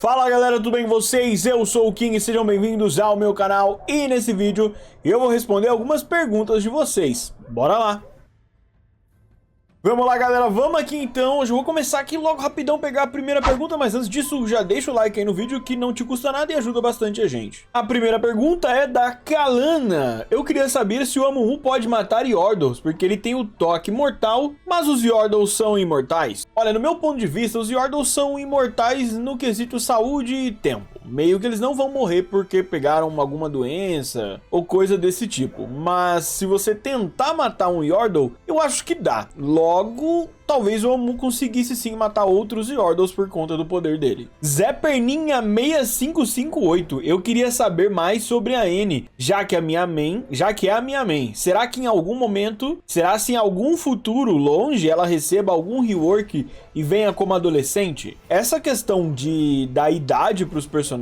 Fala galera, tudo bem com vocês? Eu sou o King e sejam bem-vindos ao meu canal. E nesse vídeo eu vou responder algumas perguntas de vocês. Bora lá! Vamos lá galera, vamos aqui então. Hoje eu vou começar aqui logo rapidão pegar a primeira pergunta, mas antes disso já deixa o like aí no vídeo que não te custa nada e ajuda bastante a gente. A primeira pergunta é da Kalana. Eu queria saber se o Amumu pode matar Yordles, porque ele tem o toque mortal, mas os Yordles são imortais. Olha, no meu ponto de vista, os Yordles são imortais no quesito saúde e tempo. Meio que eles não vão morrer porque pegaram alguma doença ou coisa desse tipo. Mas se você tentar matar um Yordle, eu acho que dá. Logo, talvez o Amumu conseguisse sim matar outros Yordles por conta do poder dele. Zé Perninha 6558. Eu queria saber mais sobre a N, já que é a minha main. Será que em algum momento, se em algum futuro longe ela receba algum rework e venha como adolescente? Essa questão da idade para os personagens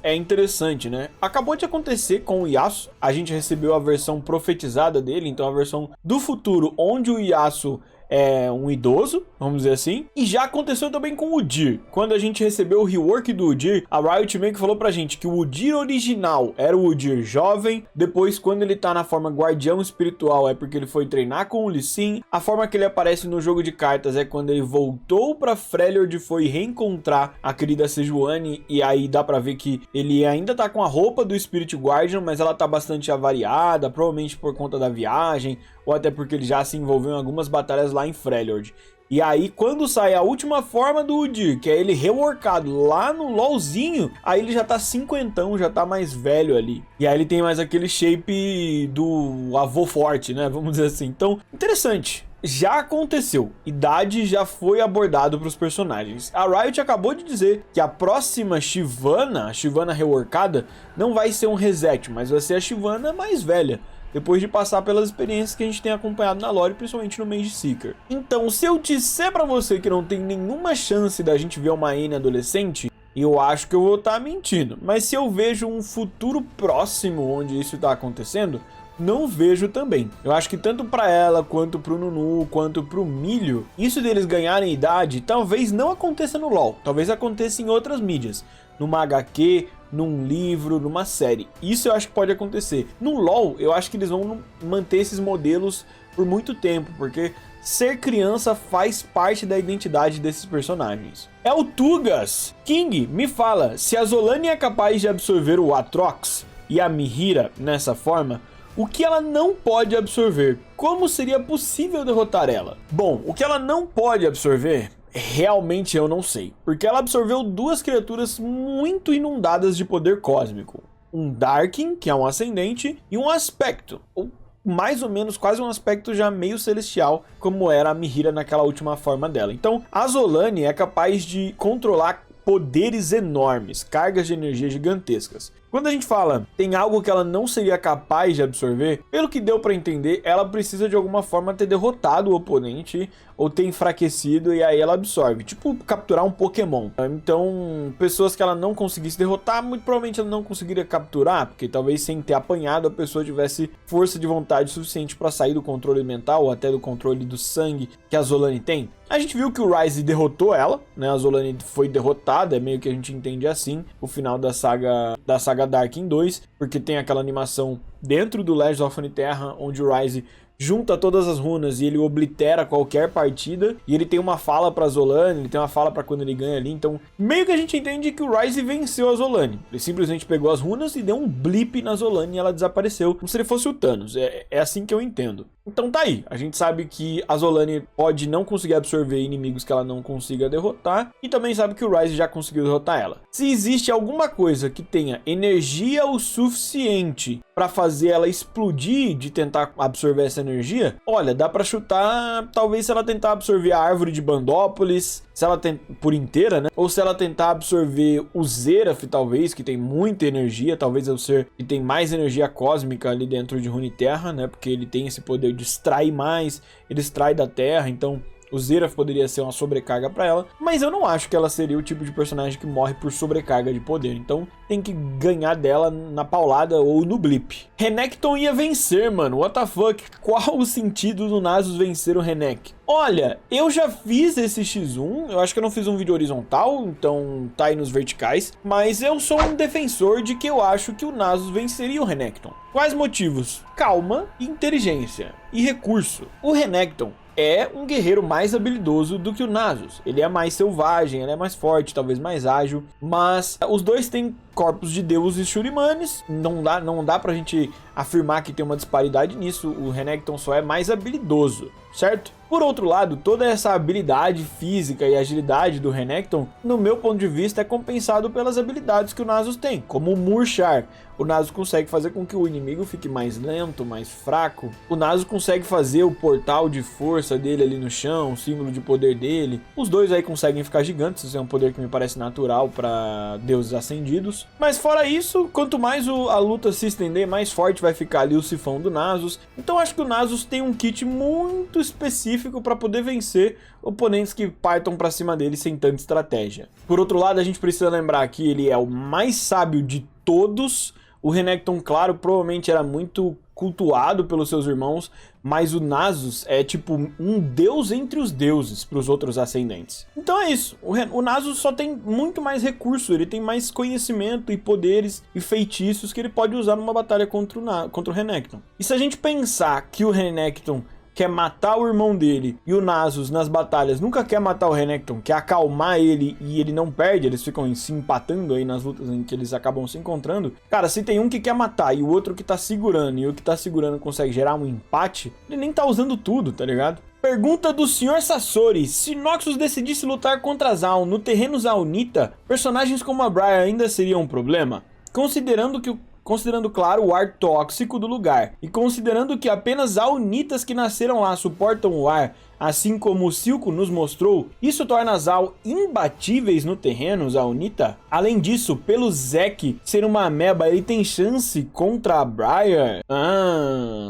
é interessante, né? Acabou de acontecer com o Yasuo. A gente recebeu a versão profetizada dele, então a versão do futuro onde o Yasuo é um idoso, vamos dizer assim. E já aconteceu também com o Udyr. Quando a gente recebeu o rework do Udyr, a Riot meio que falou pra gente que o Udyr original era o Udyr jovem. Depois, quando ele tá na forma guardião espiritual, é porque ele foi treinar com o Lee Sin. A forma que ele aparece no jogo de cartas é quando ele voltou pra Freljord e foi reencontrar a querida Sejuani. E aí dá pra ver que ele ainda tá com a roupa do Spirit Guardian, mas ela tá bastante avariada, provavelmente por conta da viagem, ou até porque ele já se envolveu em algumas batalhas lá em Freljord. E aí quando sai a última forma do Udyr, que é ele reworkado lá no LoLzinho, aí ele já tá cinquentão, já tá mais velho ali. E aí ele tem mais aquele shape do avô forte, né, vamos dizer assim. Então, interessante. Já aconteceu, idade já foi abordado para os personagens. A Riot acabou de dizer que a próxima Shyvana, a Shyvana reworkada, não vai ser um reset, mas vai ser a Shyvana mais velha, depois de passar pelas experiências que a gente tem acompanhado na lore, principalmente no Mage Seeker. Então, se eu disser pra você que não tem nenhuma chance da gente ver uma N adolescente, eu acho que eu vou estar mentindo. Mas se eu vejo um futuro próximo onde isso está acontecendo, não vejo também. Eu acho que tanto para ela, quanto pro Nunu, quanto pro Milho, isso deles ganharem idade, talvez não aconteça no LoL. Talvez aconteça em outras mídias. Numa HQ, num livro, numa série. Isso eu acho que pode acontecer. No LoL, eu acho que eles vão manter esses modelos por muito tempo, porque ser criança faz parte da identidade desses personagens. É o Tugas. King, me fala, se a Zolani é capaz de absorver o Aatrox e a Mihira nessa forma, o que ela não pode absorver? Como seria possível derrotar ela? Bom, o que ela não pode absorver, realmente eu não sei. Porque ela absorveu duas criaturas muito inundadas de poder cósmico. Um Darkin, que é um ascendente, e um aspecto. Ou mais ou menos quase um aspecto já meio celestial, como era a Mihira naquela última forma dela. Então, a Zolani é capaz de controlar poderes enormes, cargas de energia gigantescas. Quando a gente fala tem algo que ela não seria capaz de absorver, pelo que deu para entender, ela precisa de alguma forma ter derrotado o oponente ou ter enfraquecido e aí ela absorve, tipo capturar um Pokémon. Então, pessoas que ela não conseguisse derrotar, muito provavelmente ela não conseguiria capturar, porque talvez sem ter apanhado a pessoa tivesse força de vontade suficiente para sair do controle mental ou até do controle do sangue que a Zolani tem. A gente viu que o Ryze derrotou ela, né? A Zolani foi derrotada, é meio que a gente entende assim, o final da saga Darkin 2, porque tem aquela animação dentro do Legends of Runeterra, onde o Ryze junta todas as runas e ele oblitera qualquer partida, e ele tem uma fala pra Zolani, ele tem uma fala pra quando ele ganha ali, então meio que a gente entende que o Ryze venceu a Zolani. Ele simplesmente pegou as runas e deu um blip na Zolani e ela desapareceu, como se ele fosse o Thanos, é assim que eu entendo. Então tá aí, a gente sabe que a Zolani pode não conseguir absorver inimigos que ela não consiga derrotar, e também sabe que o Ryze já conseguiu derrotar ela. Se existe alguma coisa que tenha energia o suficiente para fazer ela explodir de tentar absorver essa energia, olha, dá pra chutar, talvez se ela tentar absorver a árvore de Bandópolis, se ela por inteira, né? Ou se ela tentar absorver o Xerath, talvez, que tem muita energia, talvez é o ser que tem mais energia cósmica ali dentro de Runeterra, né? Porque ele tem esse poder de extrair mais, ele extrai da terra, então O Zeraf poderia ser uma sobrecarga pra ela, mas eu não acho que ela seria o tipo de personagem que morre por sobrecarga de poder. Então tem que ganhar dela na paulada ou no blip. Renekton ia vencer, mano. What the fuck? Qual o sentido do Nasus vencer o Renek? Olha, eu já fiz esse X1, eu acho que eu não fiz um vídeo horizontal, então tá aí nos verticais, mas eu sou um defensor de que eu acho que o Nasus venceria o Renekton. Quais motivos? Calma, inteligência e recurso. O Renekton é um guerreiro mais habilidoso do que o Nasus. Ele é mais selvagem, ele é mais forte, talvez mais ágil, mas os dois têm corpos de deuses shurimanes, não dá pra gente afirmar que tem uma disparidade nisso. O Renekton só é mais habilidoso, certo? Por outro lado, toda essa habilidade física e agilidade do Renekton, no meu ponto de vista, é compensado pelas habilidades que o Nasus tem, como o Murchar. O Nasus consegue fazer com que o inimigo fique mais lento, mais fraco. O Nasus consegue fazer o portal de força dele ali no chão, o símbolo de poder dele. Os dois aí conseguem ficar gigantes, isso é um poder que me parece natural para deuses ascendidos. Mas fora isso, quanto mais a luta se estender, mais forte vai ficar ali o sifão do Nasus. Então acho que o Nasus tem um kit muito específico para poder vencer oponentes que partam para cima dele sem tanta estratégia. Por outro lado, a gente precisa lembrar que ele é o mais sábio de todos. O Renekton, claro, provavelmente era muito cultuado pelos seus irmãos, mas o Nasus é tipo um deus entre os deuses para os outros ascendentes. Então é isso, o Nasus só tem muito mais recurso, ele tem mais conhecimento e poderes e feitiços que ele pode usar numa batalha contra o Renekton. E se a gente pensar que o Renekton quer matar o irmão dele e o Nasus nas batalhas nunca quer matar o Renekton, quer acalmar ele e ele não perde, eles ficam se empatando aí nas lutas em que eles acabam se encontrando. Cara, se tem um que quer matar e o outro que tá segurando e o que tá segurando consegue gerar um empate, ele nem tá usando tudo, tá ligado? Pergunta do Sr. Sasori: se Noxus decidisse lutar contra Zaun no terreno Zaunita, personagens como a Briar ainda seriam um problema? Considerando, claro, o ar tóxico do lugar, e considerando que apenas Zaunitas que nasceram lá suportam o ar, assim como o Silco nos mostrou, isso torna Zaun imbatíveis no terreno Zaunita? Além disso, pelo Zack ser uma ameba, ele tem chance contra a Briar?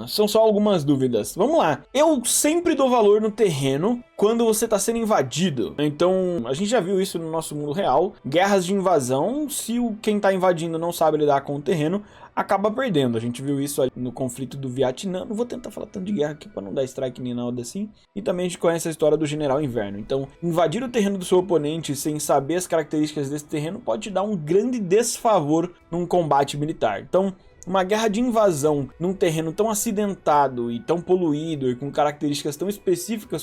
São só algumas dúvidas. Vamos lá. Eu sempre dou valor no terreno quando você está sendo invadido. Então, a gente já viu isso no nosso mundo real. Guerras de invasão, se quem está invadindo não sabe lidar com o terreno, acaba perdendo. A gente viu isso ali no conflito do Vietnã. Não vou tentar falar tanto de guerra aqui para não dar strike nem nada assim. E também a gente conhece a história do General Inverno. Então, invadir o terreno do seu oponente sem saber as características desse terreno pode te dar um grande desfavor num combate militar. Então, uma guerra de invasão num terreno tão acidentado e tão poluído e com características tão específicas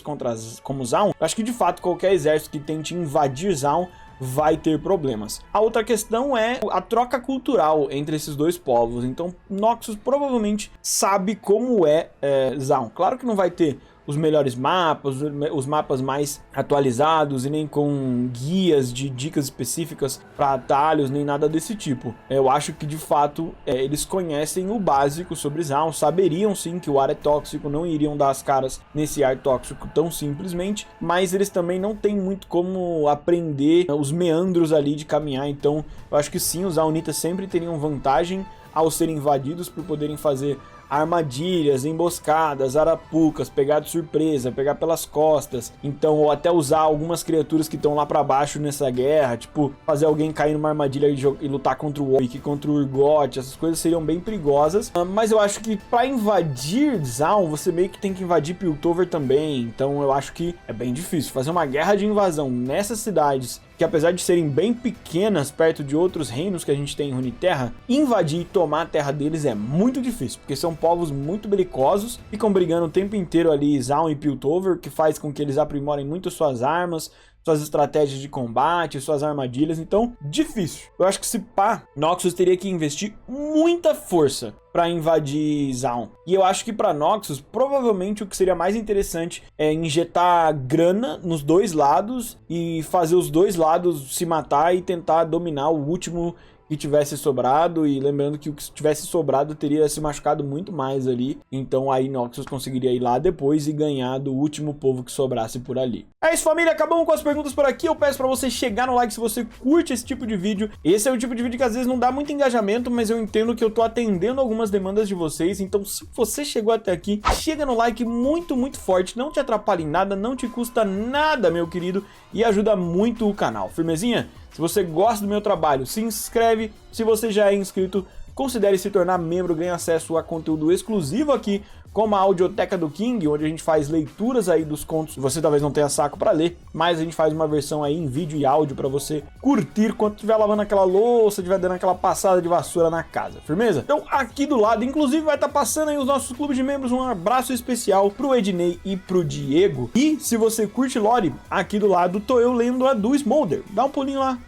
como Zaun, acho que de fato qualquer exército que tente invadir Zaun vai ter problemas. A outra questão é a troca cultural entre esses dois povos. Então Noxus provavelmente sabe como é Zaun. Claro que não vai ter os melhores mapas, os mapas mais atualizados e nem com guias de dicas específicas para atalhos, nem nada desse tipo. Eu acho que de fato eles conhecem o básico sobre Zaun, saberiam sim que o ar é tóxico, não iriam dar as caras nesse ar tóxico tão simplesmente, mas eles também não têm muito como aprender os meandros ali de caminhar. Então eu acho que sim, os Zaunitas sempre teriam vantagem ao serem invadidos por poderem fazer armadilhas, emboscadas, arapucas, pegar de surpresa, pegar pelas costas, então, ou até usar algumas criaturas que estão lá pra baixo nessa guerra, tipo, fazer alguém cair numa armadilha e lutar contra o Warwick, contra o Urgot. Essas coisas seriam bem perigosas, mas eu acho que pra invadir Zaun, você meio que tem que invadir Piltover também, então eu acho que é bem difícil fazer uma guerra de invasão nessas cidades, que apesar de serem bem pequenas perto de outros reinos que a gente tem em Runeterra, invadir e tomar a terra deles é muito difícil, porque são povos muito belicosos, ficam brigando o tempo inteiro ali, Zaun e Piltover, que faz com que eles aprimorem muito suas armas, suas estratégias de combate, suas armadilhas. Então, difícil. Eu acho que se pá, Noxus teria que investir muita força para invadir Zaun. E eu acho que para Noxus, provavelmente o que seria mais interessante é injetar grana nos dois lados e fazer os dois lados se matar e tentar dominar o último que tivesse sobrado, e lembrando que o que tivesse sobrado teria se machucado muito mais ali, então aí Noxus conseguiria ir lá depois e ganhar do último povo que sobrasse por ali. É isso, família, acabamos com as perguntas por aqui. Eu peço pra você chegar no like se você curte esse tipo de vídeo. Esse é o tipo de vídeo que às vezes não dá muito engajamento, mas eu entendo que eu tô atendendo algumas demandas de vocês, então se você chegou até aqui, chega no like muito, muito forte, não te atrapalha em nada, não te custa nada, meu querido, e ajuda muito o canal. Firmezinha? Se você gosta do meu trabalho, se inscreve. Se você já é inscrito, considere se tornar membro, ganha acesso a conteúdo exclusivo aqui, como a Audioteca do King, onde a gente faz leituras aí dos contos. Você talvez não tenha saco para ler, mas a gente faz uma versão aí em vídeo e áudio para você curtir quando estiver lavando aquela louça, estiver dando aquela passada de vassoura na casa, firmeza? Então aqui do lado, inclusive vai estar passando aí os nossos clubes de membros, um abraço especial pro Ednei e pro Diego. E se você curte lore, aqui do lado tô eu lendo a do Smolder. Dá um pulinho lá,